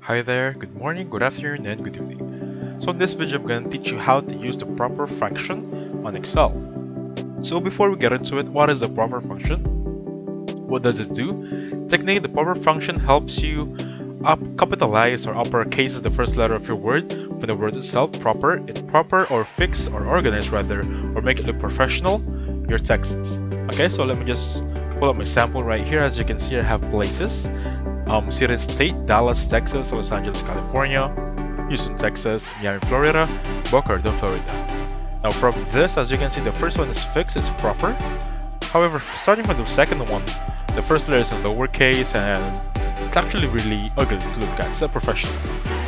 Hi there, good morning, good afternoon, and good evening. So in this video, I'm going to teach you how to use the proper function on Excel. So before we get into it, what is the proper function? What does it do? Technically, the proper function helps you capitalize or uppercase the first letter of your word when the word itself proper, or fix or organize rather, or make it look professional, your texts. Okay, so let me just pull up my sample right here. As you can see, I have places. City and state: Dallas, Texas; Los Angeles, California; Houston, Texas; Miami, Florida; Boca Raton, Florida. Now from this, as you can see, the first one is fixed, it's proper. However, starting with the second one, the first letter is in lowercase and it's actually really ugly to look at. It's not professional.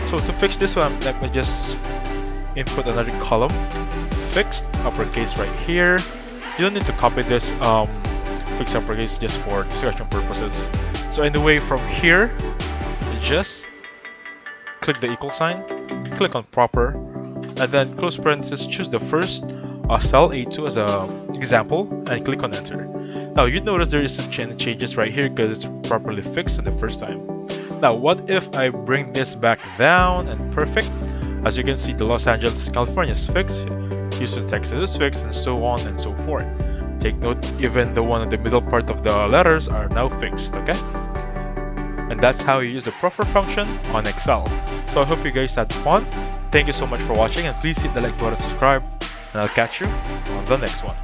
So to fix this one, let me just input another column. Fixed, uppercase right here. You don't need to copy this fixed uppercase just for discussion purposes. So anyway, from here, just click the equal sign, click on proper, and then close parenthesis, choose the first cell A2 as an example, and click on enter. Now you notice there is some changes right here because it's properly fixed in the first time. Now what if I bring this back down and perfect? As you can see, the Los Angeles, California is fixed, Houston, Texas is fixed, and so on and so forth. Take note, even the one in the middle part of the letters are now fixed, okay? And that's how you use the proper function on Excel. So I hope you guys had fun. Thank you so much for watching, and please hit the like button, subscribe, and I'll catch you on the next one.